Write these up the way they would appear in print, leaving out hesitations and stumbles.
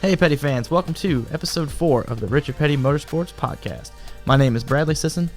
Hey Petty fans, welcome to episode 4 of the Richard Petty Motorsports Podcast. My name is Bradley Sisson.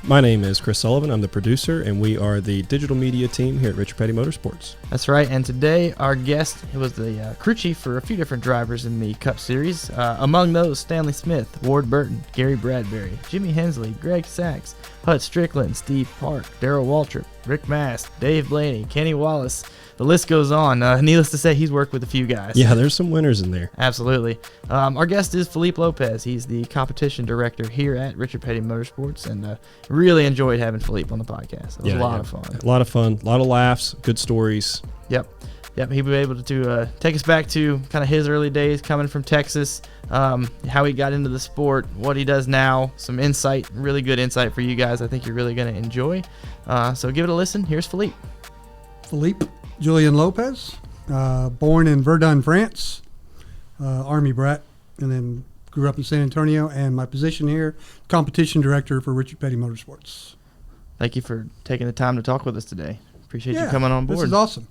My name is Chris Sullivan. I'm the producer, and we are the digital media team here at Richard Petty Motorsports. That's right, and today our guest was the crew chief for a few different drivers in the Cup Series. Among those, Stanley Smith, Ward Burton, Gary Bradbury, Jimmy Hensley, Greg Sachs, Hut Stricklin, Steve Park, Darrell Waltrip, Rick Mast, Dave Blaney, Kenny Wallace. The list goes on. Needless to say, he's worked with a few guys. Yeah, there's some winners in there. Absolutely. Our guest is Philippe Lopez. He's the competition director here at Richard Petty Motorsports, and really enjoyed having Philippe on the podcast. It was a lot of fun. A lot of fun, a lot of laughs, good stories. Yep. He was able to take us back to kind of his early days coming from Texas, how he got into the sport, what he does now, some insight, really good insight for you guys. I think you're really going to enjoy. So give it a listen. Here's Philippe. Philippe Julien Lopez, born in Verdun, France, Army brat, and then grew up in San Antonio, and my position here, competition director for Richard Petty Motorsports. Thank you for taking the time to talk with us today. Appreciate you coming on board. This is awesome.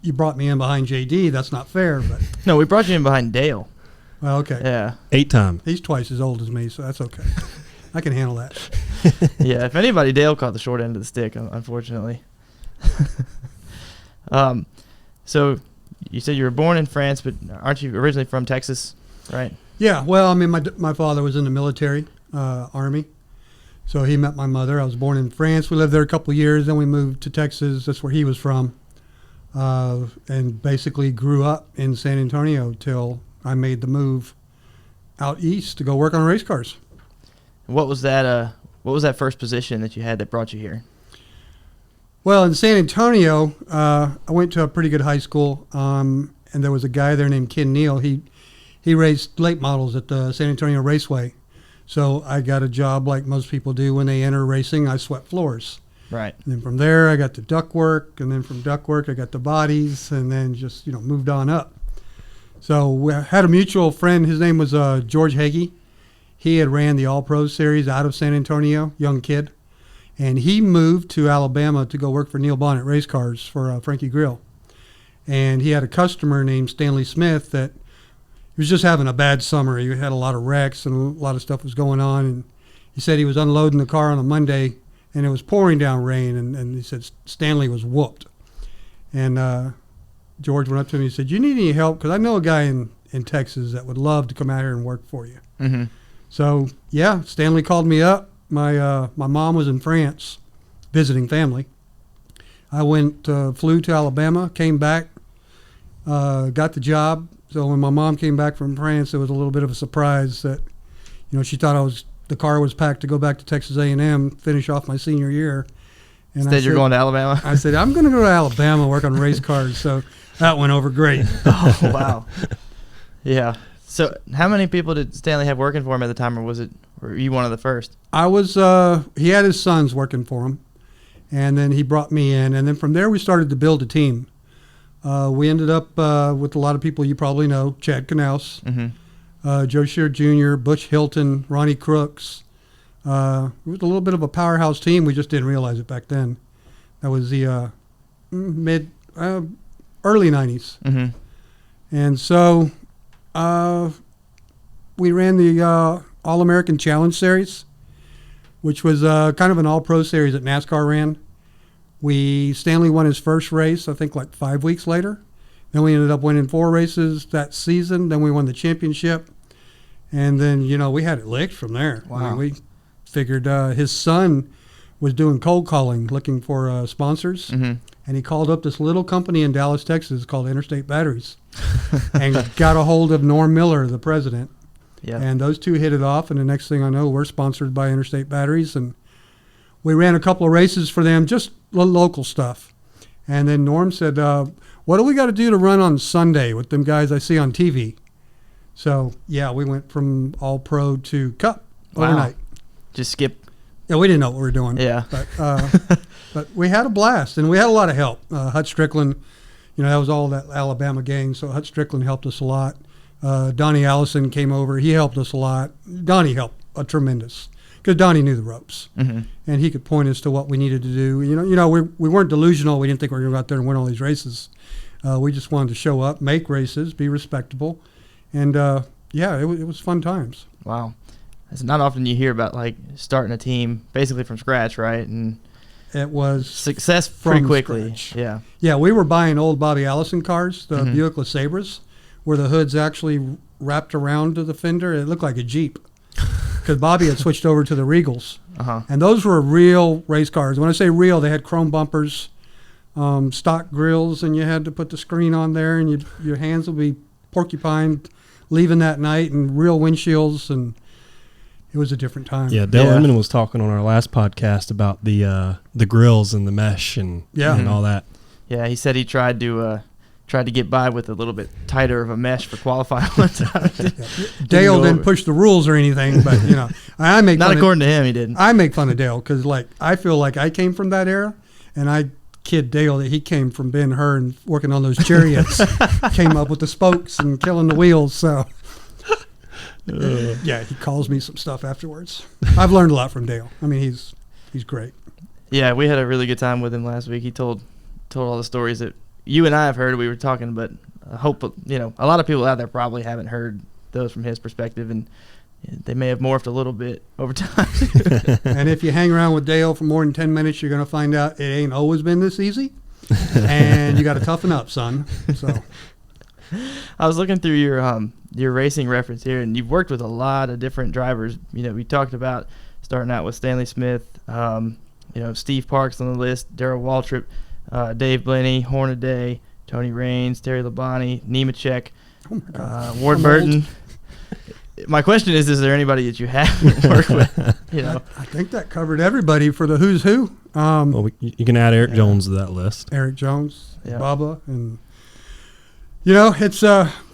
You brought me in behind JD. That's not fair, but no, we brought you in behind Dale. Well, okay. Yeah. 8-time. He's twice as old as me, so that's okay. I can handle that. Yeah, if anybody, Dale caught the short end of the stick, unfortunately. So you said you were born in France, but aren't you originally from Texas, right? Yeah, well, I mean, my father was in the military, Army, so he met my mother. I was born in France. We lived there a couple of years, then we moved to Texas. That's where he was from, and basically grew up in San Antonio till I made the move out east to go work on race cars. What was that? What was that first position that you had that brought you here? Well, in San Antonio, I went to a pretty good high school, and there was a guy there named Ken Neal. He raced late models at the San Antonio Raceway. So I got a job like most people do when they enter racing. I swept floors. Right. And then from there, I got to duck work, and then from duck work, I got to bodies, and then just, moved on up. So we had a mutual friend. His name was George Hagee. He had ran the All-Pro Series out of San Antonio, young kid. And he moved to Alabama to go work for Neil Bonnet Race Cars for Frankie Grill. And he had a customer named Stanley Smith that he was just having a bad summer. He had a lot of wrecks and a lot of stuff was going on. And he said he was unloading the car on a Monday and it was pouring down rain. And he said Stanley was whooped. And George went up to him and he said, "You need any help? Because I know a guy in Texas that would love to come out here and work for you." Mm-hmm. So, yeah, Stanley called me up. My mom was in France visiting family. I flew to Alabama, came back, got the job. So when my mom came back from France, it was a little bit of a surprise that, she thought the car was packed to go back to Texas A&M, finish off my senior year. And instead, you're going to Alabama? I said, I'm going to go to Alabama, work on race cars. So that went over great. Oh, wow. Yeah. So how many people did Stanley have working for him at the time, or were you one of the first? I was, he had his sons working for him, and then he brought me in, and then from there we started to build a team. We ended up with a lot of people you probably know, Chad Knaus, mm-hmm. Joe Shear Jr., Butch Hilton, Ronnie Crooks. It was a little bit of a powerhouse team. We just didn't realize it back then. That was the early 90s. Mm-hmm. And so we ran the All-American Challenge Series, which was kind of an all-pro series that NASCAR ran. Stanley won his first race, I think, like 5 weeks later. Then we ended up winning 4 races that season. Then we won the championship. And then, we had it licked from there. Wow. I mean, we figured his son was doing cold calling, looking for sponsors. Mm-hmm. And he called up this little company in Dallas, Texas called Interstate Batteries and got a hold of Norm Miller, the president. Yeah. And those two hit it off, and the next thing I know, we're sponsored by Interstate Batteries, and we ran a couple of races for them, just local stuff. And then Norm said, what do we got to do to run on Sunday with them guys I see on TV? So, yeah, we went from All-Pro to Cup overnight. Just skip. Yeah, we didn't know what we were doing. Yeah. But we had a blast, and we had a lot of help. Hut Stricklin, that was all that Alabama gang, so Hut Stricklin helped us a lot. Donnie Allison came over. He helped us a lot. Donnie helped a tremendous, because Donnie knew the ropes, mm-hmm. and he could point us to what we needed to do. We weren't delusional. We didn't think we were going to go out there and win all these races. We just wanted to show up, make races, be respectable, And, it was fun times. Wow. It's not often you hear about, like, starting a team basically from scratch, right? And it was success pretty quickly. Scratch. Yeah. Yeah, we were buying old Bobby Allison cars, the Buick LeSabres, where the hood's actually wrapped around to the fender. It looked like a Jeep because Bobby had switched over to the Regals. And those were real race cars. When I say real, they had chrome bumpers, stock grills, and you had to put the screen on there, and your hands would be porcupined leaving that night, and real windshields, and it was a different time. Yeah, Dale Inman was talking on our last podcast about the grills and the mesh and all that. Yeah, he said he tried to get by with a little bit tighter of a mesh for qualifying one time. Dale didn't push the rules or anything, but I make not fun according to him. He didn't. I make fun of Dale because I feel like I came from that era, and I kid Dale that he came from Ben-Hur and working on those chariots, came up with the spokes and killing the wheels. So. He calls me some stuff afterwards. I've learned a lot from Dale. I mean, he's great. Yeah, we had a really good time with him last week. He told all the stories that you and I have heard. We were talking, but I hope a lot of people out there probably haven't heard those from his perspective, and they may have morphed a little bit over time. And if you hang around with Dale for more than 10 minutes, you're going to find out it ain't always been this easy, and you got to toughen up, son. So. I was looking through your racing reference here, and you've worked with a lot of different drivers. We talked about starting out with Stanley Smith, Steve Parks on the list, Darrell Waltrip, Dave Blenny, Hornaday, Tony Raines, Terry Labonte, Nemechek, Ward Burton. My question is there anybody that you haven't worked with? I think that covered everybody for the who's who. You can add Eric Jones to that list. Eric Jones, Bubba, and it's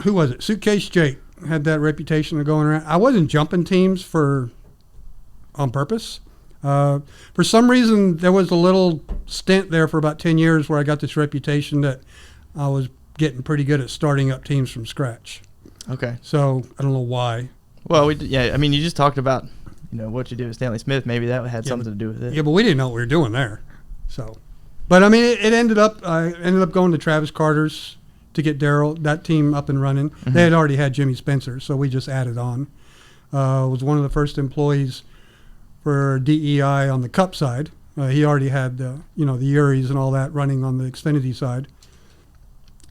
who was it? Suitcase Jake had that reputation of going around. I wasn't jumping teams on purpose. For some reason, there was a little stint there for about 10 years where I got this reputation that I was getting pretty good at starting up teams from scratch. Okay. So I don't know why. Well, I mean, you just talked about what you did with Stanley Smith. Maybe that had something to do with it. Yeah, but we didn't know what we were doing there. So, but I mean, I ended up going to Travis Carter's to get Darrell, that team up and running. They had already had Jimmy Spencer, so we just added on. Was one of the first employees for DEI on the Cup side. He already had the Uris and all that running on the Xfinity side.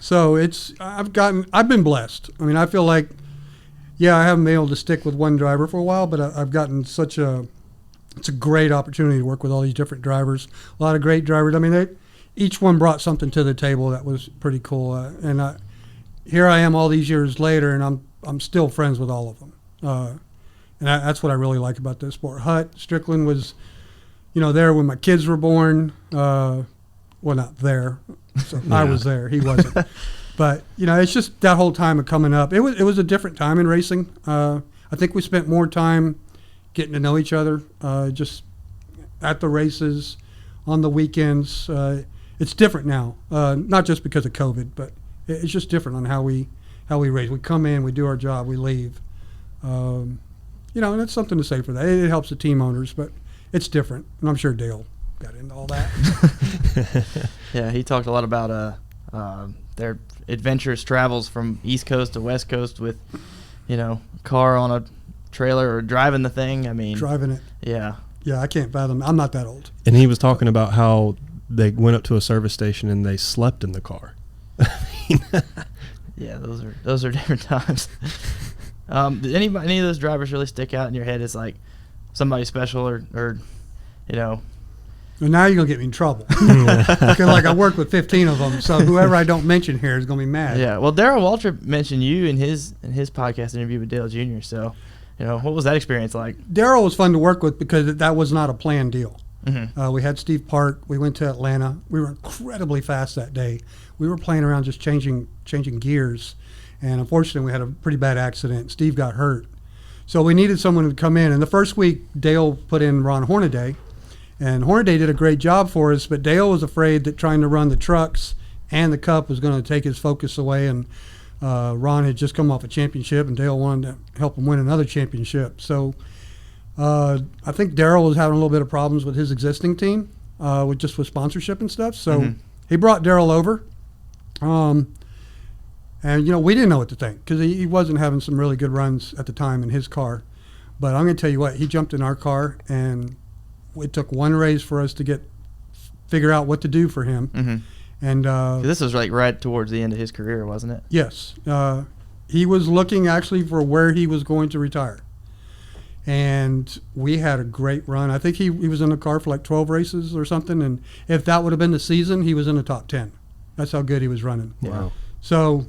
So I've been blessed. I mean, I feel like, I haven't been able to stick with one driver for a while, but I've gotten it's a great opportunity to work with all these different drivers. A lot of great drivers. I mean, each one brought something to the table that was pretty cool. Here I am all these years later, and I'm still friends with all of them. And that's what I really like about this sport. Stricklin was, there when my kids were born. Well, not there. So I was there. He wasn't. But, it's just that whole time of coming up. It was a different time in racing. I think we spent more time getting to know each other, just at the races, on the weekends. It's different now, not just because of COVID, but it's just different on how we race. We come in, we do our job, we leave. And that's something to say for that. It helps the team owners, but it's different. And I'm sure Dale got into all that. Yeah, he talked a lot about their adventurous travels from East Coast to West Coast with, car on a trailer or driving the thing. I mean, driving it. Yeah. Yeah, I can't fathom. I'm not that old. And he was talking about how they went up to a service station and they slept in the car. Yeah, those are different times. Did any of those drivers really stick out in your head as like somebody special or Well, now you're gonna get me in trouble. Because I worked with 15 of them, so whoever I don't mention here is gonna be mad. Yeah. Well, Darrell Waltrip mentioned you in his podcast interview with Dale Jr. So, what was that experience like? Darrell was fun to work with because that was not a planned deal. Mm-hmm. We had Steve Park. We went to Atlanta. We were incredibly fast that day. We were playing around just changing gears, and unfortunately, we had a pretty bad accident. Steve got hurt, so we needed someone to come in. And the first week, Dale put in Ron Hornaday. And Hornaday did a great job for us, but Dale was afraid that trying to run the trucks and the Cup was going to take his focus away. And Ron had just come off a championship, and Dale wanted to help him win another championship. So I think Darrell was having a little bit of problems with his existing team, with sponsorship and stuff. So he brought Darrell over. And, we didn't know what to think because he wasn't having some really good runs at the time in his car. But I'm going to tell you what, he jumped in our car, and it took one race for us to figure out what to do for him. Mm-hmm. And this was like right towards the end of his career, wasn't it? Yes. He was looking actually for where he was going to retire. And we had a great run. I think he was in the car for like 12 races or something. And if that would have been the season, he was in the top 10. That's how good he was running. Wow. So,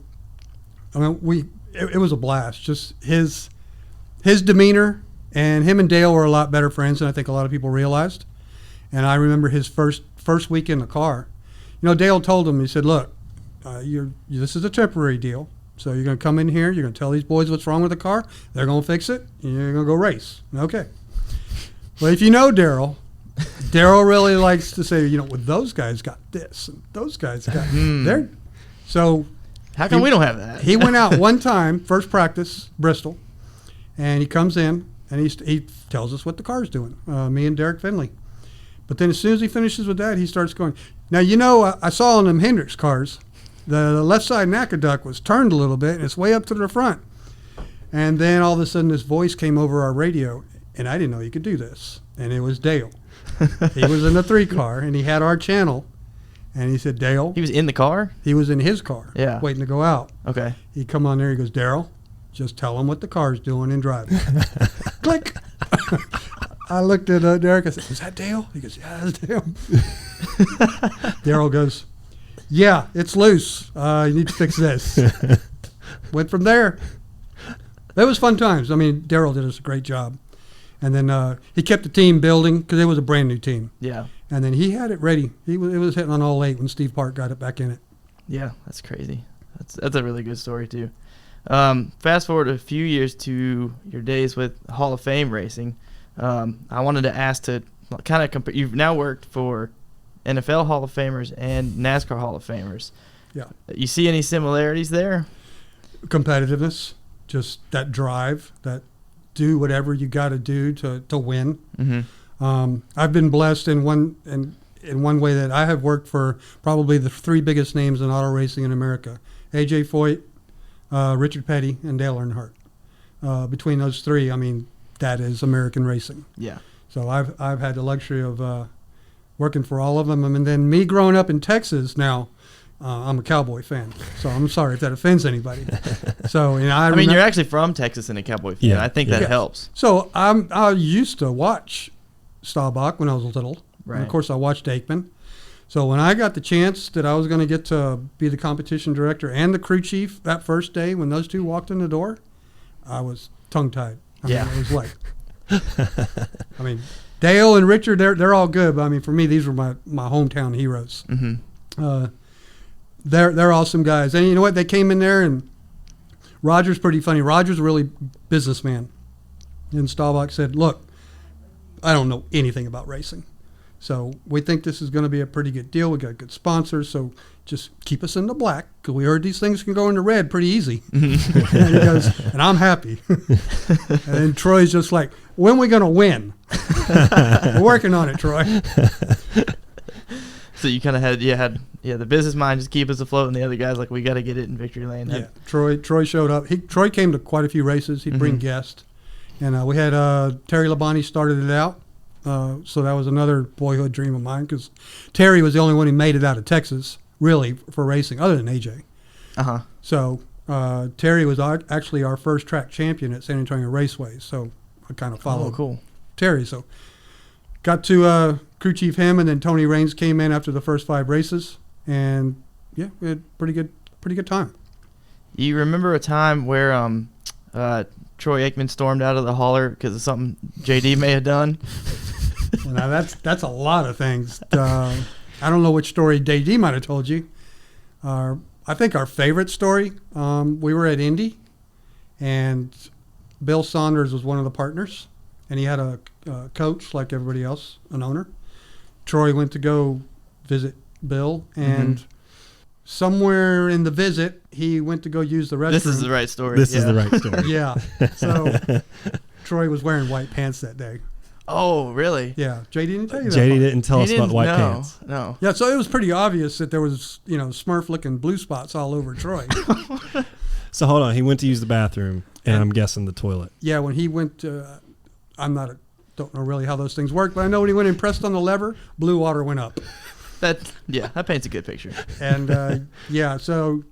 I mean, it was a blast. Just his demeanor, and him and Dale were a lot better friends than I think a lot of people realized. And I remember his first week in the car. Dale told him, he said, look, this is a temporary deal. So you're going to come in here, you're going to tell these boys what's wrong with the car, they're going to fix it, and you're going to go race. Okay. Well, if you know Darrell really likes to say, well, those guys got this, and those guys got their. So how come we don't have that? He went out one time, first practice, Bristol, and he comes in, and he tells us what the car's doing, me and Derek Finley. But then as soon as he finishes with that, he starts going, now, I saw on them Hendricks cars, the left side NACA duct was turned a little bit, and it's way up to the front. And then all of a sudden this voice came over our radio, and I didn't know you could do this. And it was Dale. He was in the 3 car, and he had our channel. And he said, Dale. He was in the car? He was in his car, waiting to go out. Okay. He come on there, he goes, Darrell, just tell him what the car's doing and driving. Click. I looked at Derek, I said, is that Dale? He goes, yeah, that's Dale. Darrell goes, yeah, it's loose. You need to fix this. Went from there. It was fun times. I mean, Darrell did us a great job. And then he kept the team building because it was a brand new team. Yeah. And then he had it ready. It was hitting on all 8 when Steve Park got it back in it. Yeah, that's crazy. That's a really good story too. Fast forward a few years to your days with Hall of Fame racing. I wanted to ask to kind of compare. You've now worked for NFL Hall of Famers and NASCAR Hall of Famers. Yeah. You see any similarities there? Competitiveness, just that drive, that do whatever you got to do to win. Mm-hmm. I've been blessed in one way that I have worked for probably the 3 biggest names in auto racing in America: A.J. Foyt, Richard Petty, and Dale Earnhardt. Between those 3, I mean, that is American racing. Yeah. So I've had the luxury of working for all of them. And then me growing up in Texas now, I'm a Cowboy fan. So I'm sorry if that offends anybody. So I mean, you're actually from Texas and a Cowboy fan. Yeah. I think that helps. So I used to watch Staubach when I was little. Right. And of course, I watched Aikman. So when I got the chance that I was going to get to be the competition director and the crew chief that first day when those 2 walked in the door, I was tongue-tied. I mean, it was like, I mean, Dale and Richard, they're all good. But I mean, for me, these were my hometown heroes. Mm-hmm. They're awesome guys. And you know what? They came in there, and Roger's pretty funny. Roger's a really businessman. And Staubach said, look, I don't know anything about racing. So we think this is going to be a pretty good deal. We got good sponsors, so just keep us in the black because we heard these things can go into red pretty easy. And he goes, and I'm happy. And then Troy's just like, when are we going to win? We're working on it, Troy. So you kind of had the business mind, just keep us afloat, and the other guys like, we got to get it in victory lane. Yeah, Troy showed up. Troy came to quite a few races. He'd bring guests, and we had Terry Labonte started it out. So that was another boyhood dream of mine because Terry was the only one who made it out of Texas, really, for racing, other than AJ. Uh-huh. So Terry was actually our first track champion at San Antonio Raceway. So I kind of followed Terry. So got to crew chief him, and then Tony Raines came in after the first 5 races. And, yeah, we had pretty good time. You remember a time where Troy Aikman stormed out of the hauler because of something JD may have done? Now that's a lot of things. I don't know which story JD might have told you. I think our favorite story, we were at Indy, and Bill Saunders was one of the partners, and he had a coach like everybody else, an owner. Troy went to go visit Bill, and somewhere in the visit, he went to go use the restroom. This is the right story. This is the right story. Yeah. So Troy was wearing white pants that day. Oh, really? Yeah, JD didn't tell you that. JD part. didn't tell us about the white pants. No. Yeah, so it was pretty obvious that there was, Smurf-looking blue spots all over Troy. So hold on, he went to use the bathroom, and I'm guessing the toilet. Yeah, when he went to, don't know really how those things work, but I know when he went and pressed on the lever, blue water went up. That paints a good picture. And so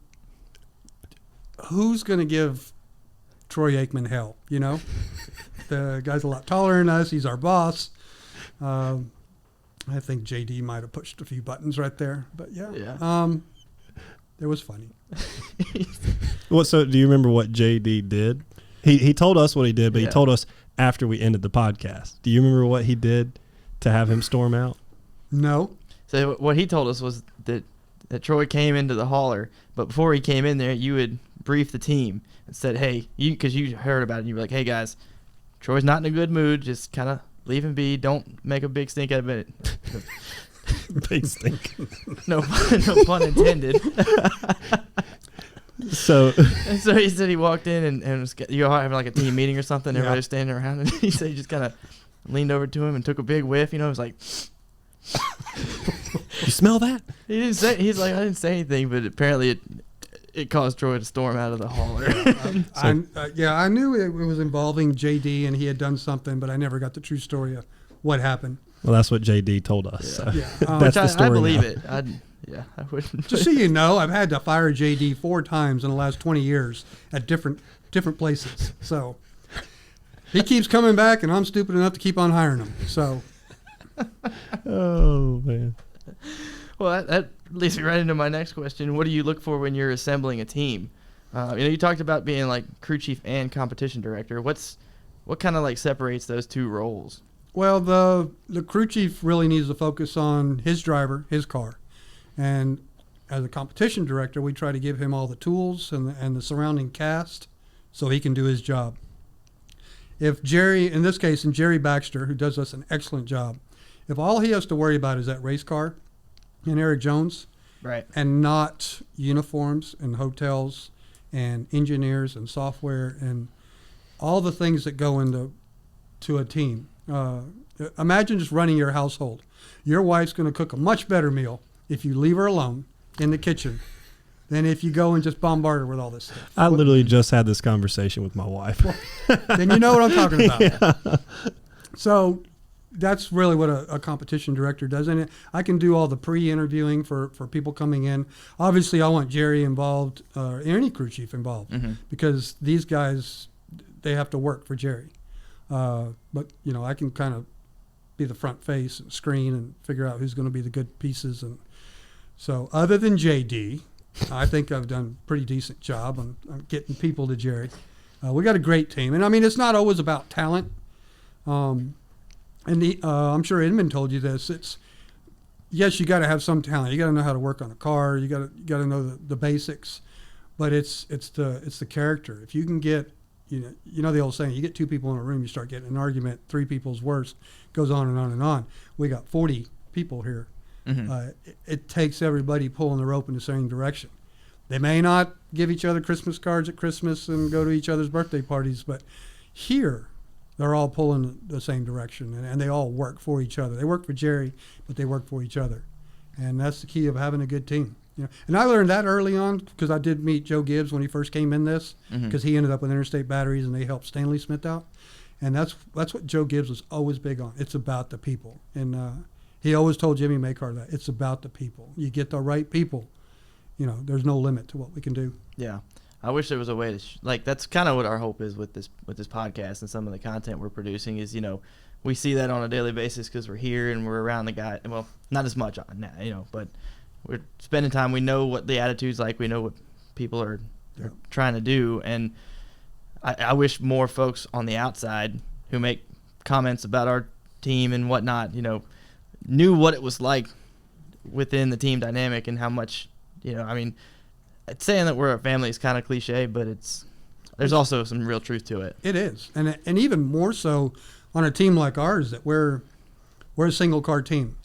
who's going to give Troy Aikman hell, The guy's a lot taller than us. He's our boss. I think JD might have pushed a few buttons right there, but it was funny. Well, so do you remember what JD did? He told us what he did, but he told us after we ended the podcast. Do you remember what he did to have him storm out? No. So what he told us was that Troy came into the hauler, but before he came in there, you had briefed the team and said, hey, because you heard about it, and you were like, hey, guys, Troy's not in a good mood. Just kind of leave him be. Don't make a big stink out of it. Big stink. No pun intended. So he said he walked in and was, you're having like a team meeting or something. Everybody was standing around, and he said he just kind of leaned over to him and took a big whiff. It was like, you smell that? He didn't say. He's like, I didn't say anything, but apparently it caused Troy to storm out of the hauler. I knew it was involving JD and he had done something, but I never got the true story of what happened. Well, that's what JD told us. Yeah. So that's the story. I believe now. it. I wouldn't. Just so you know, I've had to fire JD 4 times in the last 20 years at different places. So he keeps coming back, and I'm stupid enough to keep on hiring him. So. Oh man. Well, that leads me right into my next question. What do you look for when you're assembling a team? You talked about being like crew chief and competition director. What kind of like separates those two roles? Well, the crew chief really needs to focus on his driver, his car. And as a competition director, we try to give him all the tools and the surrounding cast so he can do his job. If Jerry, in this case, and Jerry Baxter, who does us an excellent job, if all he has to worry about is that race car and Eric Jones, right, and not uniforms and hotels and engineers and software and all the things that go into a team. Imagine just running your household. Your wife's going to cook a much better meal if you leave her alone in the kitchen than if you go and just bombard her with all this stuff. I literally just had this conversation with my wife. Then you know what I'm talking about. Yeah. So that's really what a competition director does. And I can do all the pre-interviewing for people coming in. Obviously, I want Jerry involved, any crew chief involved, because these guys, they have to work for Jerry. But, I can kind of be the front face and screen and figure out who's going to be the good pieces. And so other than JD, I think I've done a pretty decent job on getting people to Jerry. We got a great team. And, it's not always about talent. I'm sure Edmund told you this. Yes, you got to have some talent. You got to know how to work on a car. You got to know the basics. But it's the character. If you can get, you know the old saying, you get 2 people in a room, you start getting an argument. 3 people's worse. Goes on and on and on. We got 40 people here. It takes everybody pulling the rope in the same direction. They may not give each other Christmas cards at Christmas and go to each other's birthday parties, but here they're all pulling the same direction, and they all work for each other. They work for Jerry, but they work for each other, and that's the key of having a good team. And I learned that early on because I did meet Joe Gibbs when he first came in this, because he ended up with Interstate Batteries and they helped Stanley Smith out, and that's what Joe Gibbs was always big on. It's about the people, and he always told Jimmy Maycar that it's about the people. You get the right people, there's no limit to what we can do. Yeah. I wish there was a way to that's kind of what our hope is with this podcast and some of the content we're producing is, we see that on a daily basis because we're here and we're around the guy. Well, not as much on that, but we're spending time. We know what the attitude's like. We know what people are trying to do. And I wish more folks on the outside who make comments about our team and whatnot, knew what it was like within the team dynamic and how much, saying that we're a family is kind of cliche, but there's also some real truth to it. It is, and even more so on a team like ours that we're a single car team.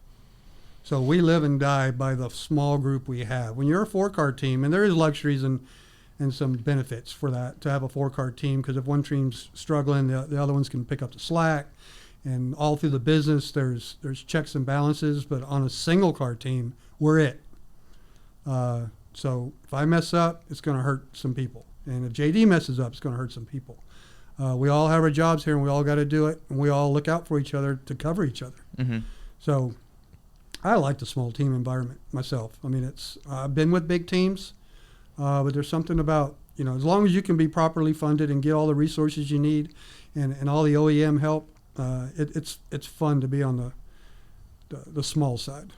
So we live and die by the small group we have. When you're a 4-car team, and there is luxuries and some benefits for that to have a 4-car team, because if one team's struggling, the other ones can pick up the slack. And all through the business, there's checks and balances, but on a single car team, we're it. So if I mess up, it's going to hurt some people. And if JD messes up, it's going to hurt some people. We all have our jobs here, and we all got to do it, and we all look out for each other to cover each other. Mm-hmm. So I like the small team environment myself. I mean, I've been with big teams, but there's something about, as long as you can be properly funded and get all the resources you need and all the OEM help, it's fun to be on the small side.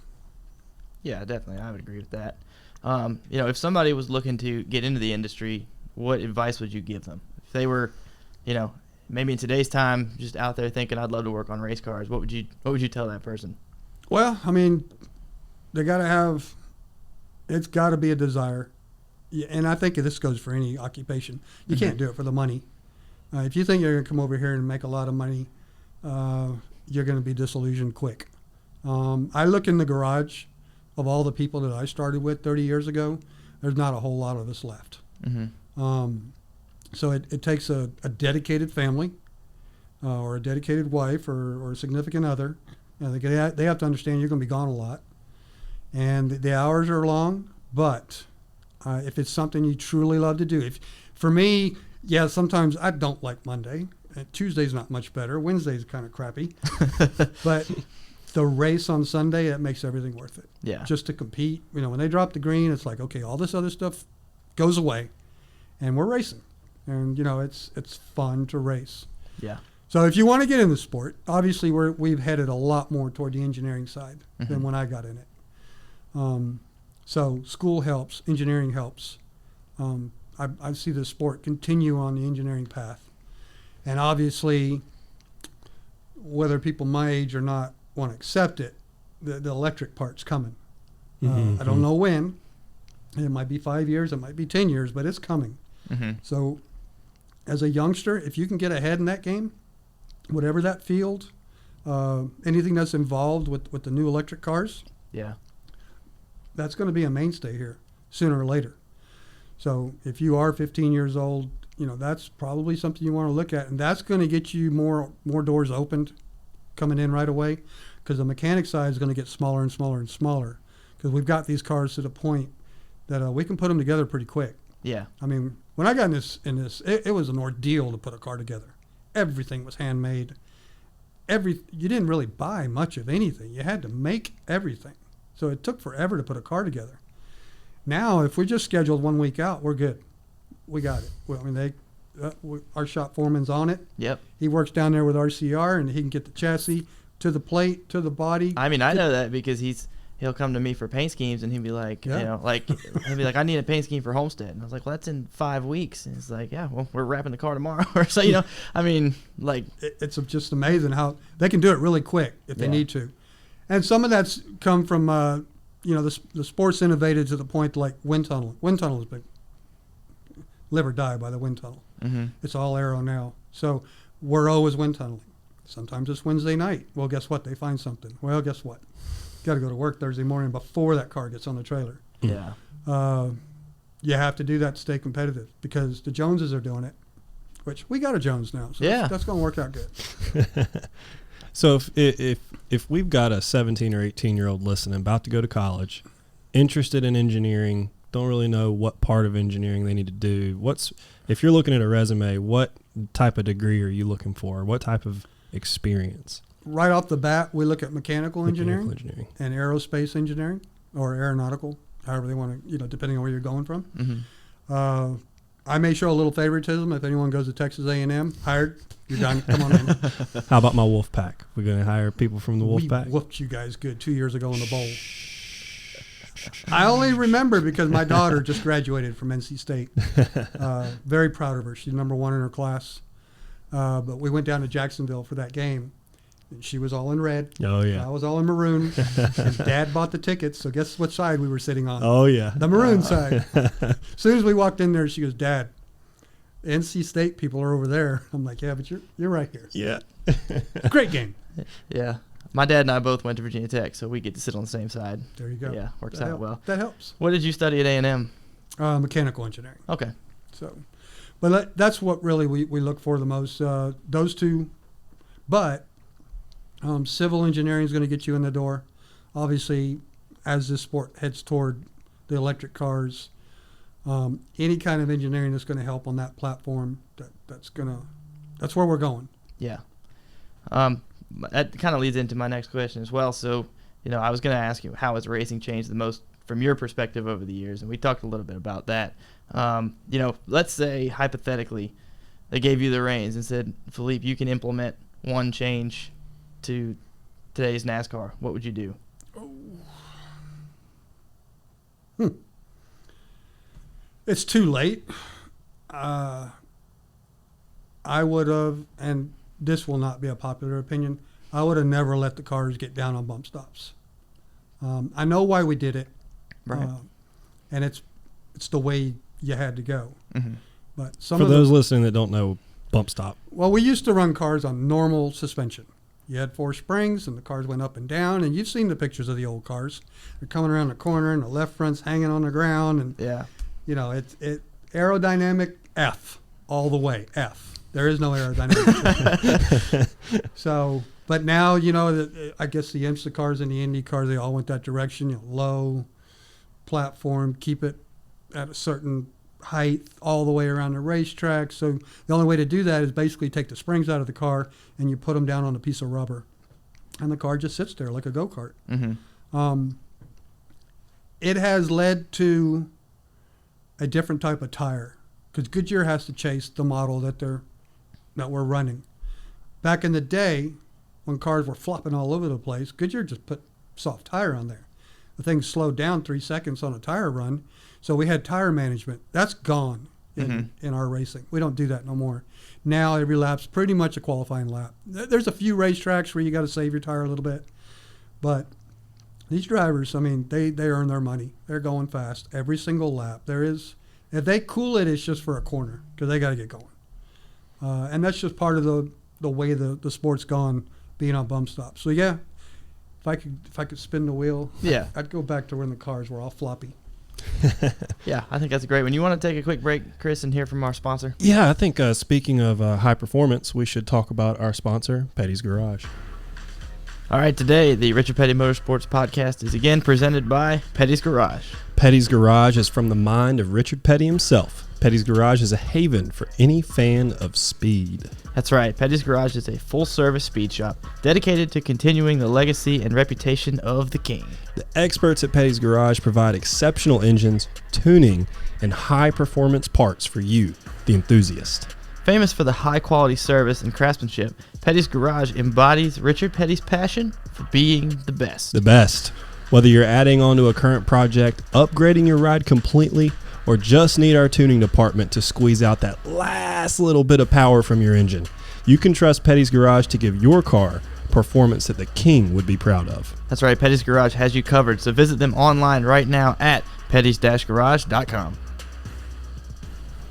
Yeah, definitely. I would agree with that. If somebody was looking to get into the industry, what advice would you give them? If they were, maybe in today's time, just out there thinking, I'd love to work on race cars, what would you tell that person? Well, I mean, it's got to be a desire. And I think this goes for any occupation. You can't do it for the money. If you think you're going to come over here and make a lot of money, you're going to be disillusioned quick. I look in the garage of all the people that I started with 30 years ago. There's not a whole lot of us left. Mm-hmm. So it takes a dedicated family or a dedicated wife or a significant other. They have to understand you're going to be gone a lot. And the hours are long, but if it's something you truly love to do. For me, yeah, sometimes I don't like Monday. Tuesday's not much better. Wednesday's kind of crappy. But the race on Sunday, it makes everything worth it. Yeah. Just to compete. When they drop the green, it's like, okay, all this other stuff goes away, and we're racing. And, it's fun to race. Yeah. So if you want to get in the sport, obviously we've headed a lot more toward the engineering side than when I got in it. So school helps, engineering helps. I see the sport continue on the engineering path. And obviously, whether people my age or not want to accept it, the electric part's coming. I don't know when. It might be 5 years, it might be 10 years, but it's coming. Mm-hmm. So as a youngster, if you can get ahead in that game, whatever that field, anything that's involved with the new electric cars, yeah, that's going to be a mainstay here sooner or later. So if you are 15 years old, that's probably something you want to look at, and that's going to get you more doors opened coming in right away, because the mechanic side is going to get smaller and smaller and smaller, because we've got these cars to the point that we can put them together pretty quick. Yeah. I mean, when I got in this, it was an ordeal to put a car together. Everything was handmade. You didn't really buy much of anything. You had to make everything. So it took forever to put a car together. Now, if we just scheduled 1 week out, we're good. We got it. Well, I mean, our shop foreman's on it. Yep. He works down there with RCR, and he can get the chassis to the plate, to the body. I mean, I know that because he'll come to me for paint schemes, and he'll be like, Yeah. he'll be like, I need a paint scheme for Homestead. And I was like, well, that's in 5 weeks. And he's like, yeah, well, we're wrapping the car tomorrow. So, I mean, like. It's just amazing how they can do it really quick if they need to. And some of that's come from, the sport's innovated to the point like wind tunnel. Wind tunnel has been live or die by the wind tunnel. Mm-hmm. It's all aero now. So we're always wind tunneling. Sometimes it's Wednesday night. Well, guess what? They find something. Well, guess what? Got to go to work Thursday morning before that car gets on the trailer. Yeah. You have to do that to stay competitive, because the Joneses are doing it, which we got a Jones now. So that's going to work out good. So if we've got a 17 or 18-year-old listening, about to go to college, interested in engineering, don't really know what part of engineering they need to do, if you're looking at a resume, what type of degree are you looking for? What type of experience? Right off the bat, we look at mechanical engineering and aerospace engineering, or aeronautical, however they want to, depending on where you're going from. Mm-hmm. I may show a little favoritism if anyone goes to Texas A&M. Hired, you're done. Come on in. How about my wolf pack? We're going to hire people from the wolf pack? We whooped you guys good 2 years ago in the bowl. I only remember because my daughter just graduated from NC State. Very proud of her. She's number 1 in her class. But we went down to Jacksonville for that game. And she was all in red. Oh, yeah. I was all in maroon. And Dad bought the tickets, so guess what side we were sitting on? Oh, yeah. The maroon side. As soon as we walked in there, she goes, Dad, NC State people are over there. I'm like, yeah, but you're right here. Yeah. Great game. Yeah. My dad and I both went to Virginia Tech, so we get to sit on the same side. There you go. Yeah, works out well. That helps. What did you study at A&M? Mechanical engineering. Okay. So, but that's what really we look for the most. Those two, but Civil engineering is going to get you in the door. Obviously, as this sport heads toward the electric cars, any kind of engineering that's going to help on that platform, that's where we're going. Yeah. That kind of leads into my next question as well. So, I was going to ask you, how has racing changed the most from your perspective over the years? And we talked a little bit about that. Let's say, hypothetically, they gave you the reins and said, Philippe, you can implement one change to today's NASCAR. What would you do? It's too late. I would have, and this will not be a popular opinion, I would have never let the cars get down on bump stops. I know why we did it, Right. And it's the way you had to go. Mm-hmm. But some For of those listening that don't know, bump stop. Well, we used to run cars on normal suspension. You had 4 springs, and the cars went up and down. And you've seen the pictures of the old cars. They're coming around the corner, and the left front's hanging on the ground. And Yeah. it's aerodynamic F all the way. F. There is no aerodynamic. So, but now I guess the IMSA cars and the Indy cars, they all went that direction. Low platform, keep it at a certain height all the way around the racetrack. So the only way to do that is basically take the springs out of the car and you put them down on a piece of rubber, and the car just sits there like a go-kart. Mm-hmm. It has led to a different type of tire, because Goodyear has to chase the model that we're running. Back in the day, when cars were flopping all over the place, Goodyear just put soft tire on there. The thing slowed down 3 seconds on a tire run, so we had tire management. That's gone in our racing. We don't do that no more. Now every lap's pretty much a qualifying lap. There's a few racetracks where you got to save your tire a little bit, but these drivers, they earn their money. They're going fast every single lap. If they cool it, it's just for a corner because they got to get going. And that's just part of the way the sport's gone, being on bump stops. So yeah, if I could spin the wheel, Yeah. I'd go back to when the cars were all floppy. Yeah, I think that's a great one. You want to take a quick break, Chris, and hear from our sponsor? Yeah, I think speaking of high performance, we should talk about our sponsor, Petty's Garage. All right, today the Richard Petty Motorsports Podcast is again presented by Petty's Garage. Petty's Garage is from the mind of Richard Petty himself. Petty's Garage is a haven for any fan of speed. That's right. Petty's Garage is a full-service speed shop dedicated to continuing the legacy and reputation of the King. The experts at Petty's Garage provide exceptional engines, tuning, and high-performance parts for you, the enthusiast. Famous for the high-quality service and craftsmanship, Petty's Garage embodies Richard Petty's passion for being the best. The best. Whether you're adding on to a current project, upgrading your ride completely, or just need our tuning department to squeeze out that last little bit of power from your engine, you can trust Petty's Garage to give your car performance that the King would be proud of. That's right. Petty's Garage has you covered, so visit them online right now at pettys-garage.com.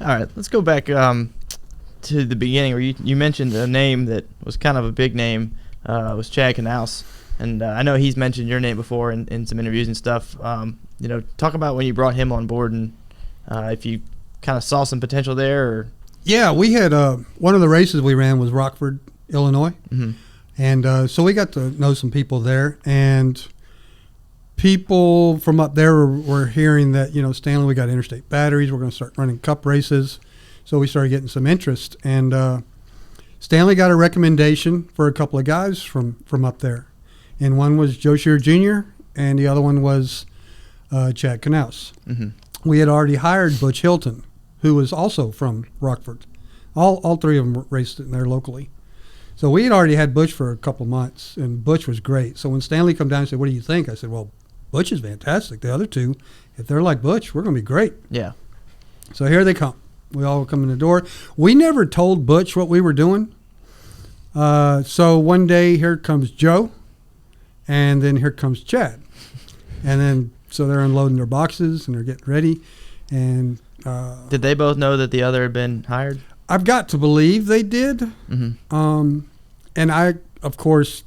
All right, let's go back to the beginning where you mentioned a name that was kind of a big name, was Chad Knaus. And I know he's mentioned your name before in some interviews and stuff. Talk about when you brought him on board and if you kind of saw some potential there. Or Yeah, we had one of the races we ran was Rockford, Illinois. Mm-hmm. And so we got to know some people there. And people from up there were hearing that, Stanley, we got interstate batteries. We're going to start running cup races. So we started getting some interest. And Stanley got a recommendation for a couple of guys from up there. And one was Joe Shear Jr., and the other one was Chad Knaus. Mm-hmm. We had already hired Butch Hilton, who was also from Rockford. All three of them raced in there locally. So we had already had Butch for a couple of months, and Butch was great. So when Stanley come down and said, "What do you think?" I said, "Well, Butch is fantastic. The other two, if they're like Butch, we're going to be great." Yeah. So here they come. We all come in the door. We never told Butch what we were doing. So one day, here comes Joe, and then here comes Chad. And then so they're unloading their boxes, and they're getting ready. And did they both know that the other had been hired? I've got to believe they did. Mm-hmm. And I, of course,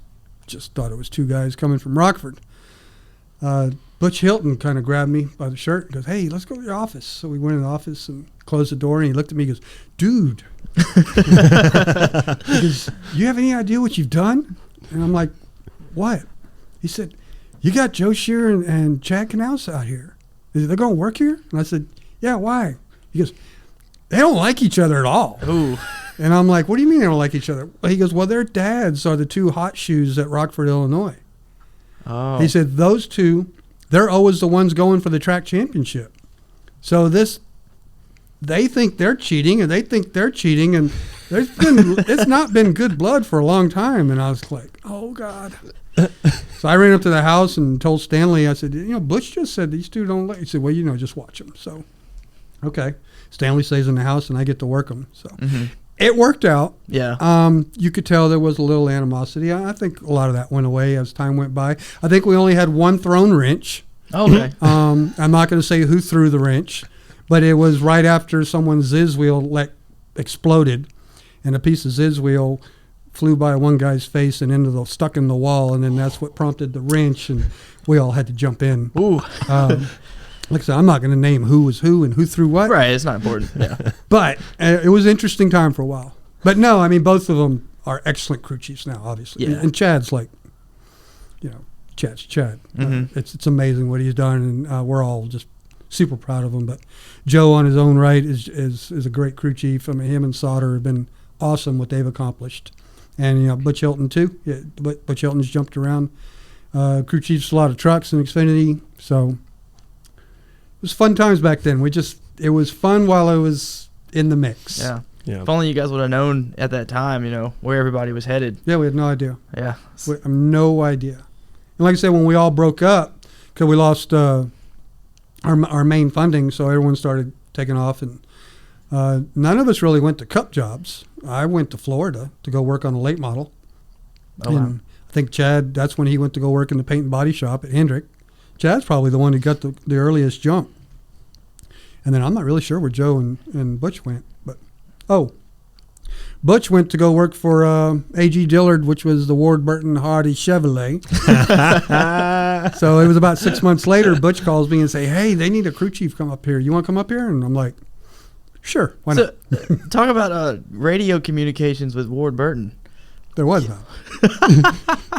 just thought it was two guys coming from Rockford. Butch Hilton kind of grabbed me by the shirt and goes, "Hey, let's go to your office." So we went in the office and closed the door, and he looked at me and goes, "Dude," he goes, "you have any idea what you've done?" And I'm like, what? He said, you got Joe Shear and Chad Knaus out here. They're going to work here? And I said, yeah, why? He goes, they don't like each other at all. Ooh. And I'm like, what do you mean they don't like each other? He goes, well, their dads are the two hot shoes at Rockford, Illinois. Oh. He said, those two, they're always the ones going for the track championship. So they think they're cheating, and they think they're cheating, and it's not been good blood for a long time. And I was like, oh, God. So I ran up to the house and told Stanley, I said, Butch just said these two don't like. He said, well, just watch them. So, okay. Stanley stays in the house, and I get to work them. So it worked out. Yeah. You could tell there was a little animosity. I think a lot of that went away as time went by. I think we only had one thrown wrench. Okay. I'm not going to say who threw the wrench, but it was right after someone's Ziz wheel exploded, and a piece of Ziz wheel flew by one guy's face and stuck in the wall, and then that's what prompted the wrench, and we all had to jump in. Ooh. Like I said, I'm not going to name who was who and who threw what. Right, it's not important. Yeah. But it was an interesting time for a while. But no, I mean, both of them are excellent crew chiefs now, obviously. Yeah. And Chad's Chad's Chad. It's amazing what he's done, and we're all just super proud of him. But Joe, on his own right, is a great crew chief. I mean, him and Sauter have been awesome what they've accomplished. And, Butch Hilton, too. Yeah, Butch Hilton's jumped around. Crew chiefs a lot of trucks and Xfinity. So it was fun times back then. It was fun while I was in the mix. Yeah. Yeah. If only you guys would have known at that time, where everybody was headed. Yeah, we had no idea. Yeah. We have no idea. And like I said, when we all broke up, because we lost our main funding, so everyone started taking off, and none of us really went to cup jobs. I went to Florida to go work on a late model. Oh, wow. And I think Chad, that's when he went to go work in the paint and body shop at Hendrick. Chad's probably the one who got the earliest jump. And then I'm not really sure where Joe and Butch went. But, Butch went to go work for A.G. Dillard, which was the Ward Burton Hardy Chevrolet. So it was about 6 months later, Butch calls me and say, hey, they need a crew chief come up here. You want to come up here? And I'm like, sure, why not? Talk about radio communications with Ward Burton. There was none.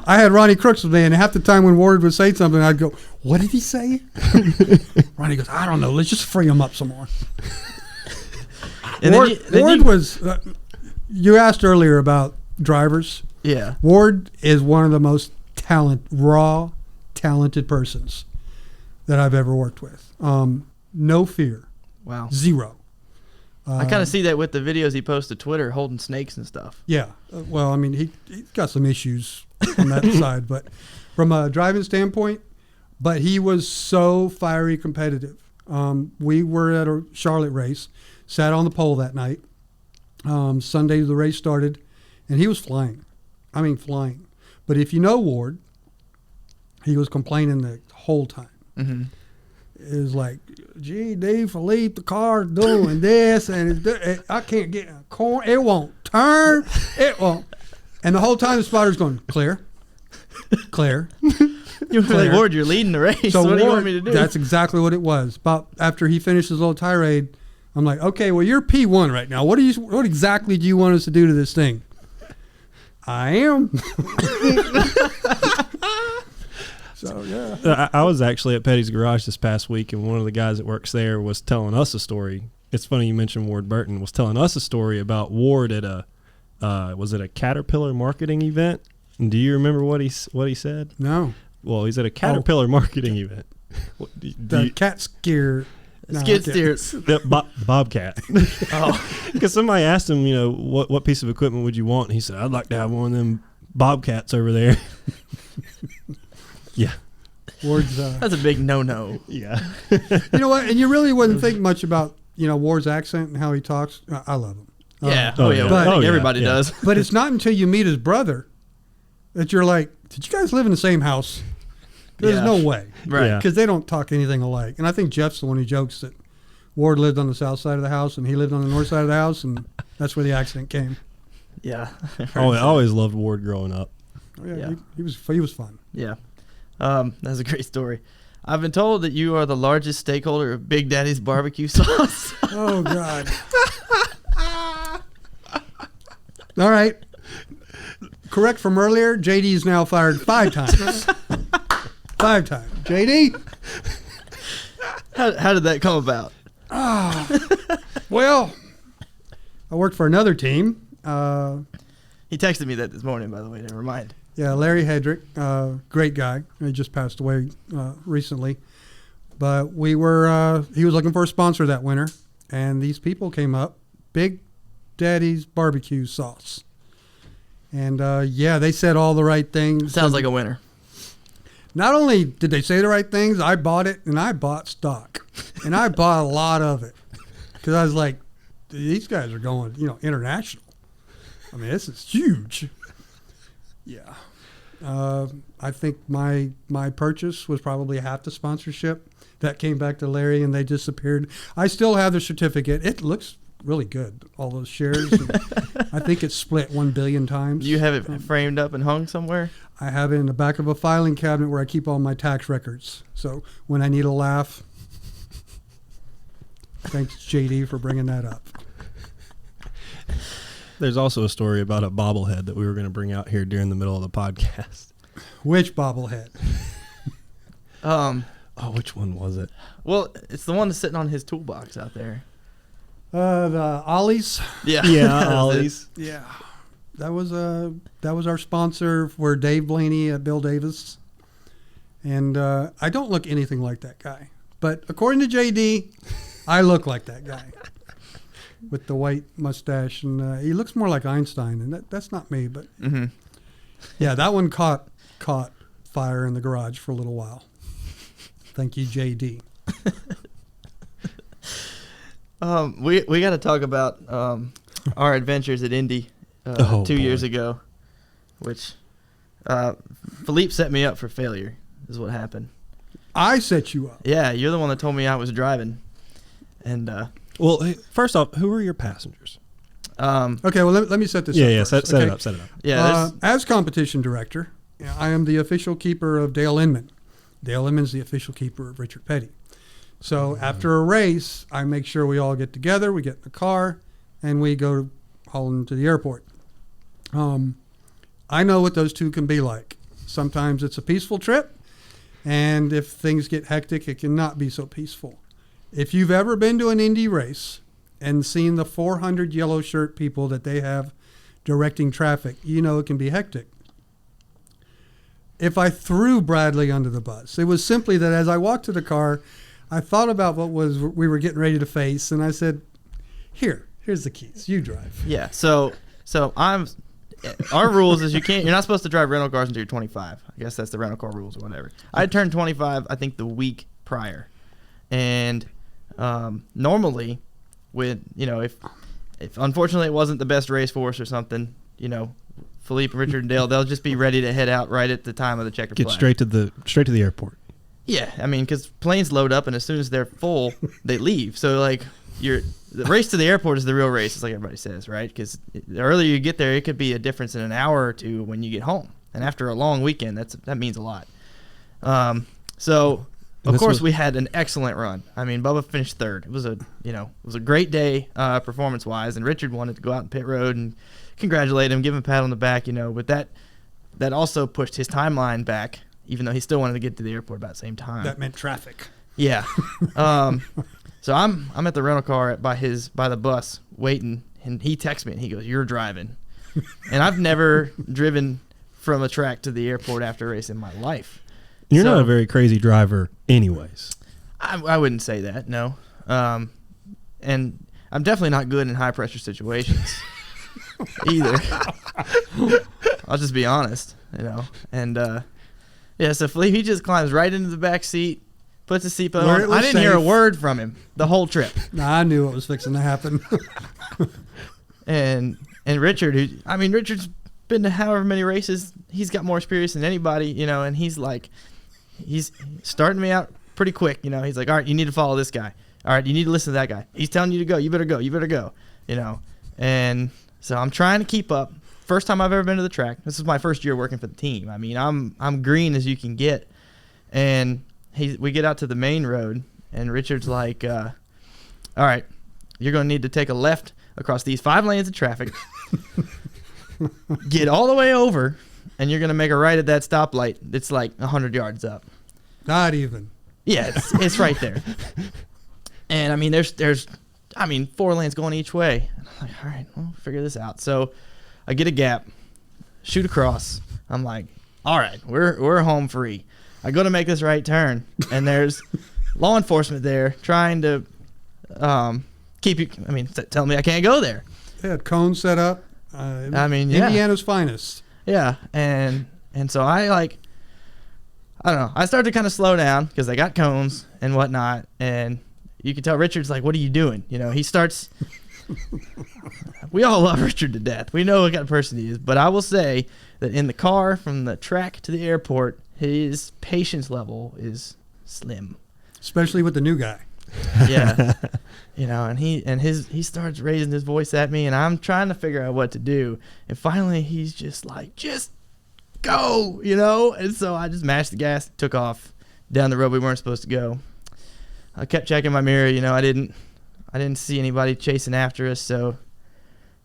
I had Ronnie Crooks with me, and half the time when Ward would say something, I'd go, what did he say? Ronnie goes, I don't know. Let's just free him up some more. And Ward was, you asked earlier about drivers. Yeah. Ward is one of the most talented persons that I've ever worked with. No fear. Wow. Zero. I kind of see that with the videos he posts to Twitter holding snakes and stuff. Yeah. Well, I mean, he's got some issues on that side, but from a driving standpoint, but he was so fiery competitive. We were at a Charlotte race, sat on the pole that night. Sunday the race started, and he was flying. I mean, flying. But if you know Ward, he was complaining the whole time. Mm-hmm. It was like, gee, Dave, Philippe, the car's doing this, and I can't get a corner. It won't turn. It won't. And the whole time the spotter's going, clear. You were like, Ward, you're leading the race. So what Ward, do you want me to do? That's exactly what it was. About after he finished his little tirade, I'm like, okay, well, you're P1 right now. What exactly do you want us to do to this thing? I am. So, yeah. I was actually at Petty's garage this past week, and one of the guys that works there was telling us a story. It's funny you mentioned Ward Burton. Was telling us a story about Ward at was it a Caterpillar marketing event? And do you remember what he said? No. Well, he's at a Caterpillar marketing event. The cat scare. Skid steers. Bobcat. Oh. Because somebody asked him, what piece of equipment would you want? And he said, I'd like to have one of them Bobcats over there. Yeah. Ward's, that's a big no-no. Yeah. You know what? And you really wouldn't think much about, Ward's accent and how he talks. I love him. Yeah. Everybody does. But it's not until you meet his brother that you're like, did you guys live in the same house? There's no way. Right. Because they don't talk anything alike. And I think Jeff's the one who jokes that Ward lived on the south side of the house and he lived on the north side of the house, and that's where the accent came. Yeah. I always loved Ward growing up. Oh, yeah. He was fun. Yeah. That's a great story. I've been told that you are the largest stakeholder of Big Daddy's barbecue sauce. Oh, God. All right. correct from earlier. JD's now fired 5 times. 5 times. JD? How did that come about? Well, I worked for another team. He texted me that this morning, by the way. Never mind. Yeah, Larry Hedrick, great guy. He just passed away recently. But he was looking for a sponsor that winter, and these people came up, Big Daddy's barbecue sauce. And they said all the right things. Sounds like a winner. Not only did they say the right things, I bought it, and I bought stock. And I bought a lot of it. Because I was like, these guys are going, international. I mean, this is huge. Yeah. I think my purchase was probably half the sponsorship. That came back to Larry, and they disappeared. I still have the certificate. It looks really good, all those shares. I think it's split 1 billion times. Do you have it framed up and hung somewhere? I have it in the back of a filing cabinet where I keep all my tax records. So when I need a laugh, thanks, JD, for bringing that up. There's also a story about a bobblehead that we were going to bring out here during the middle of the podcast. Which bobblehead? Which one was it? Well, it's the one that's sitting on his toolbox out there. The Ollies. Yeah. Yeah, Ollie's. Yeah. That was our sponsor for Dave Blaney at Bill Davis. And I don't look anything like that guy. But according to JD, I look like that guy. With the white mustache, and he looks more like Einstein, and that's not me, but yeah, that one caught fire in the garage for a little while. Thank you, JD. We got to talk about our adventures at Indy 2 years ago, which Philippe set me up for failure, is what happened. I set you up. Yeah, you're the one that told me I was driving, and well, hey, first off, who are your passengers? Okay, well, let me set this up. Yeah, first, set it up. Set it up. Yeah, as competition director, I am the official keeper of Dale Inman. Dale Inman's the official keeper of Richard Petty. So after a race, I make sure we all get together, we get in the car, and we go hauling to the airport. I know what those two can be like. Sometimes it's a peaceful trip, and if things get hectic, it cannot be so peaceful. If you've ever been to an Indy race and seen the 400 yellow shirt people that they have directing traffic, you know it can be hectic. If I threw Bradley under the bus, it was simply that as I walked to the car, I thought about we were getting ready to face, and I said, here's the keys. You drive. Yeah. So our rules is you're not supposed to drive rental cars until you're 25. I guess that's the rental car rules or whatever. I turned 25, I think, the week prior, and normally, if unfortunately it wasn't the best race for us or something, Philippe, Richard, and Dale, they'll just be ready to head out right at the time of the checker flag. Get straight to the airport. Yeah, I mean, because planes load up, and as soon as they're full, they leave. So, the race to the airport is the real race, it's like everybody says, right? Because the earlier you get there, it could be a difference in an hour or two when you get home. And after a long weekend, that means a lot. Of course, we had an excellent run. I mean, Bubba finished third. It was a great day performance-wise, and Richard wanted to go out in pit road and congratulate him, give him a pat on the back, but that also pushed his timeline back, even though he still wanted to get to the airport about the same time. That meant traffic. Yeah. So I'm at the rental car by the bus waiting, and he texts me and he goes, "You're driving," and I've never driven from a track to the airport after a race in my life. You're not a very crazy driver, anyways. I wouldn't say that, no. And I'm definitely not good in high pressure situations either. I'll just be honest, And so Philippe, he just climbs right into the back seat, puts his seatbelt on. I didn't hear a word from him the whole trip. I knew what was fixing to happen. and Richard, Richard's been to however many races. He's got more experience than anybody, and he's starting me out pretty quick. He's like, all right, you need to follow this guy. All right, you need to listen to that guy. He's telling you to go. You better go. You better go. And so I'm trying to keep up. First time I've ever been to the track. This is my first year working for the team. I mean, I'm green as you can get. And we get out to the main road, and Richard's like, all right, you're going to need to take a left across these 5 lanes of traffic. get all the way over, and you're going to make a right at that stoplight. It's like 100 yards up. Not even. Yeah, it's right there. And, I mean, there's 4 lanes going each way. And I'm like, all right, we'll figure this out. So I get a gap, shoot across. I'm like, all right, we're home free. I go to make this right turn, and there's law enforcement there trying to tell me I can't go there. They had cones set up. Indiana's finest. Yeah, and so I don't know. I started to kind of slow down because they got cones and whatnot, and you can tell Richard's like, what are you doing? You know, he starts. We all love Richard to death. We know what kind of person he is, but I will say that in the car from the track to the airport, his patience level is slim. Especially with the new guy. Yeah. You know, and he starts raising his voice at me, and I'm trying to figure out what to do. And finally he's just like, just go, you know? And so I just mashed the gas, took off down the road we weren't supposed to go. I kept checking my mirror, you know, I didn't see anybody chasing after us. So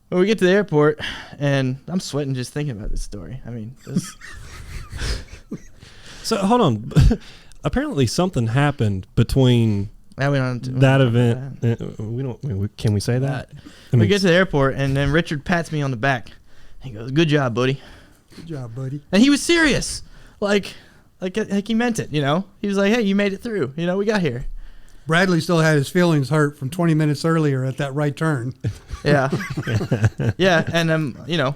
when we get to the airport, and I'm sweating just thinking about this story. I mean, So hold on. Apparently something happened between that event. Can we say that? We get to the airport, and then Richard pats me on the back. He goes, "Good job, buddy." Good job, buddy. And he was serious, like he meant it. You know, he was like, "Hey, you made it through. You know, we got here." Bradley still had his feelings hurt from 20 minutes earlier at that right turn. Yeah, yeah, and you know,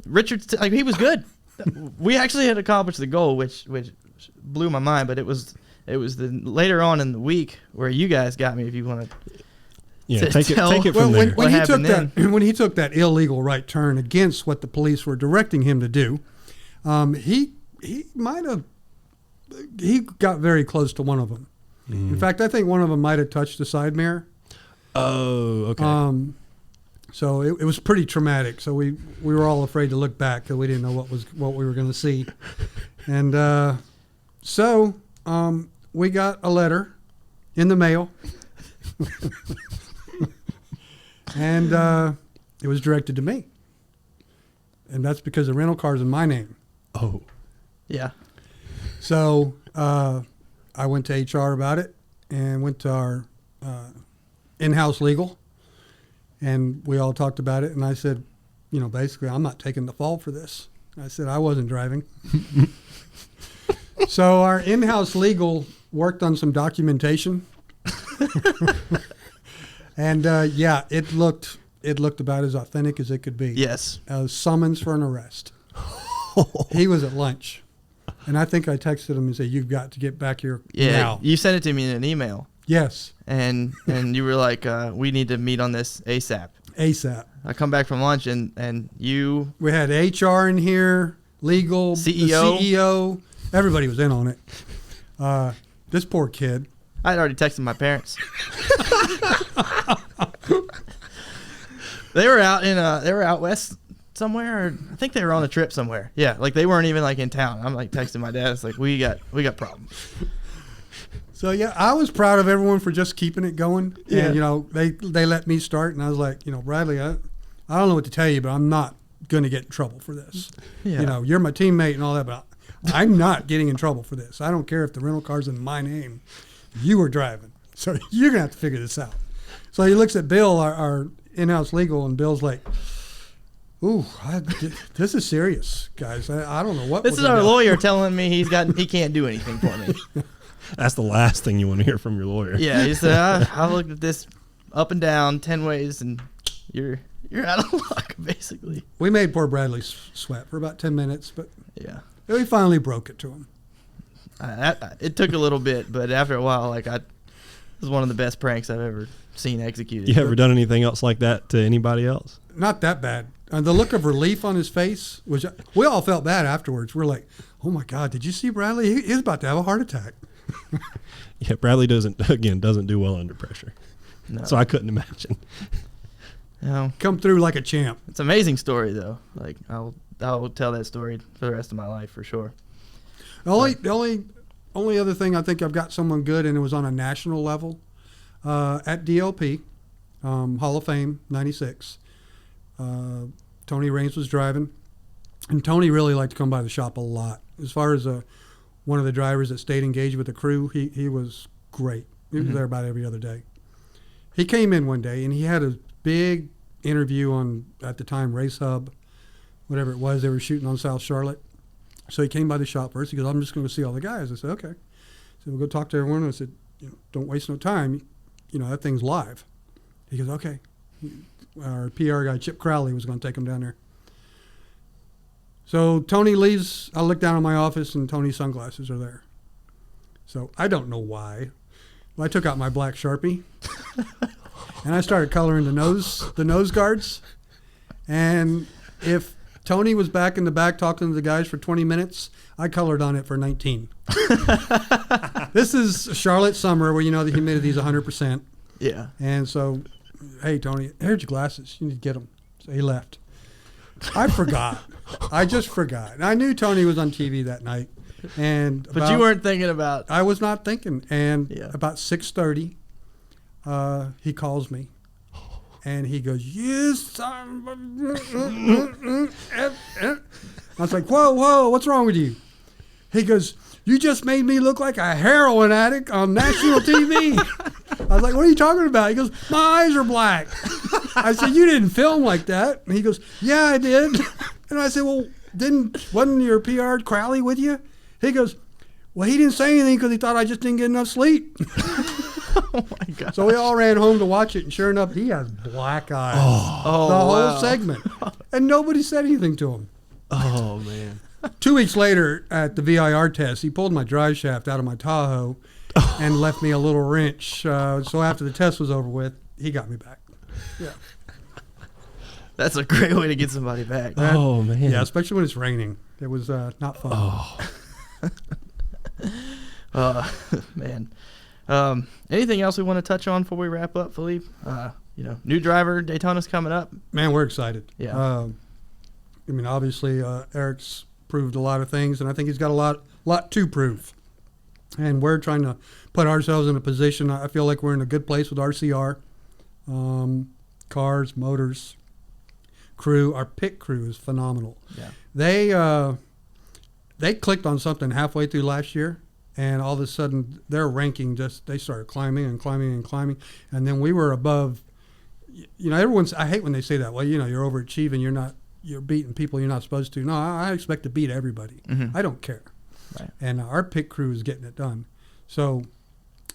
Richard, he was good. We actually had accomplished the goal, which blew my mind. But it was the later on in the week where you guys got me. If you want to, take it from there. When he took that illegal right turn against what the police were directing him to do, he got very close to one of them. Mm. In fact, I think one of them might have touched the side mirror. Oh, okay. So it was pretty traumatic. So we were all afraid to look back because we didn't know what we were going to see. And so we got a letter in the mail, and it was directed to me. And that's because the rental car's in my name. Oh, yeah. So I went to HR about it and went to our in-house legal. And we all talked about it, and I said, you know, basically, I'm not taking the fall for this. I said I wasn't driving. So our in-house legal worked on some documentation. And, it looked about as authentic as it could be. Yes. A summons for an arrest. He was at lunch, and I think I texted him and said, you've got to get back here now. You sent it to me in an email. Yes. And you were like, we need to meet on this ASAP. ASAP. I come back from lunch, and you... We had HR in here, legal, CEO. The CEO. Everybody was in on it. This poor kid. I had already texted my parents. They were out west somewhere, or I think they were on a trip somewhere. Yeah, like they weren't even like in town. I'm like texting my dad. It's like we got problems. So yeah, I was proud of everyone for just keeping it going. Yeah. And you know, they let me start, and I was like, you know, Bradley, I don't know what to tell you, but I'm not going to get in trouble for this. Yeah. You know, you're my teammate and all that, but I'm not getting in trouble for this. I don't care if the rental car's in my name. You were driving, so you're gonna have to figure this out. So he looks at Bill, our in-house legal, and Bill's like, "Ooh, this is serious, guys. I don't know what." This is our lawyer telling me he can't do anything for me. That's the last thing you want to hear from your lawyer. Yeah, he said, I looked at this up and down 10 ways, and you're out of luck, basically. We made poor Bradley sweat for about 10 minutes, but yeah, we finally broke it to him. It took a little bit, but after a while, it was one of the best pranks I've ever seen executed. You ever done anything else like that to anybody else? Not that bad. The look of relief on his face, which we all felt bad afterwards. We're like, oh my God, did you see Bradley? He's about to have a heart attack. Yeah, Bradley doesn't do well under pressure. No. So I couldn't imagine. No. Come through like a champ. It's an amazing story, though. Like I'll tell that story for the rest of my life for sure. The only other thing, I think I've got someone good, and it was on a national level at DLP, Hall of Fame, 96. Tony Raines was driving, and Tony really liked to come by the shop a lot. As far as one of the drivers that stayed engaged with the crew, he was great. He was there about every other day. He came in one day, and he had a big interview on, at the time, Race Hub, whatever it was. They were shooting on South Charlotte. So he came by the shop first. He goes, I'm just going to see all the guys. I said, okay. So we'll go talk to everyone. I said, don't waste no time. That thing's live. He goes, okay. Our PR guy, Chip Crowley, was going to take him down there. So Tony leaves. I look down in my office, and Tony's sunglasses are there. So I don't know why. Well, I took out my black Sharpie, and I started coloring the nose guards. And if Tony was back in the back talking to the guys for 20 minutes, I colored on it for 19. This is Charlotte summer where the humidity is 100%. Yeah. And so, hey, Tony, here's your glasses. You need to get them. So he left. I forgot. I just forgot. And I knew Tony was on TV that night. But you weren't thinking about... I was not thinking. And about 6:30, he calls me. And he goes, you son of a... I was like, whoa, what's wrong with you? He goes, you just made me look like a heroin addict on national TV. I was like, what are you talking about? He goes, my eyes are black. I said, you didn't film like that. And he goes, yeah, I did. And I said, well, wasn't your PR Crowley with you? He goes, well, he didn't say anything because he thought I just didn't get enough sleep. Oh, my God. So we all ran home to watch it, and sure enough, he has black eyes. The whole segment. And nobody said anything to him. Oh, man. 2 weeks later, at the VIR test, he pulled my drive shaft out of my Tahoe and left me a little wrench. So after the test was over with, he got me back. Yeah. That's a great way to get somebody back. Oh, man. Yeah, especially when it's raining. It was not fun. Oh. Man. Anything else we want to touch on before we wrap up, Philippe? New driver, Daytona's coming up. Man, we're excited. Yeah. Obviously, Eric's proved a lot of things, and I think he's got a lot to prove. And we're trying to put ourselves in a position. I feel like we're in a good place with RCR, cars, motors, crew. Our pit crew is phenomenal. Yeah. They clicked on something halfway through last year, and all of a sudden their ranking they started climbing and climbing and climbing, and then we were above. I hate when they say that. Well, you're overachieving. You're beating people you're not supposed to. No, I expect to beat everybody. Mm-hmm. I don't care. Right. And our pit crew is getting it done. So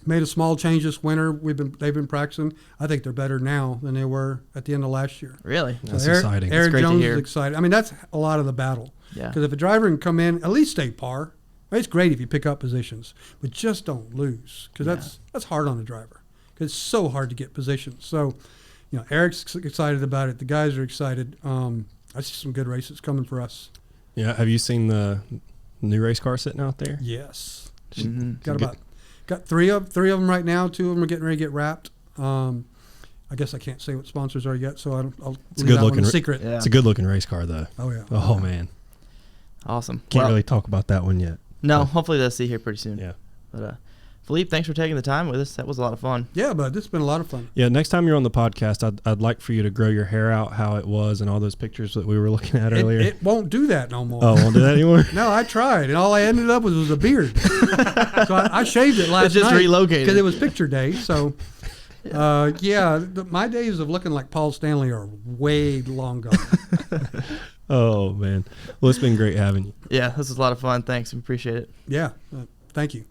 made a small change this winter. They've been practicing. I think they're better now than they were at the end of last year. Really? That's so exciting. Eric great to Jones hear. is excited. That's a lot of the battle. Yeah. Because if a driver can come in, at least stay par. It's great if you pick up positions, but just don't lose, because that's hard on the driver. Because it's so hard to get positions. So, Eric's excited about it. The guys are excited. I see some good races coming for us. Yeah. Have you seen the new race car sitting out there? Yes. Mm-hmm. Got three of them right now. 2 of them are getting ready to get wrapped. I guess I can't say what sponsors are yet, so I'll It's a good looking secret. Yeah. It's a good looking race car, though. Oh yeah. Oh man. Awesome. Can't really talk about that one yet. No, hopefully they'll see here pretty soon. Yeah. But Philippe, thanks for taking the time with us. That was a lot of fun. Yeah, but this has been a lot of fun. Yeah, next time you're on the podcast, I'd like for you to grow your hair out how it was and all those pictures that we were looking at earlier. It won't do that no more. Oh, won't do that anymore? No, I tried, and all I ended up with was a beard. So I shaved it last It's just night relocated. because it was picture day. So, my days of looking like Paul Stanley are way long gone. Oh, man. Well, it's been great having you. Yeah, this was a lot of fun. Thanks. We appreciate it. Yeah, thank you.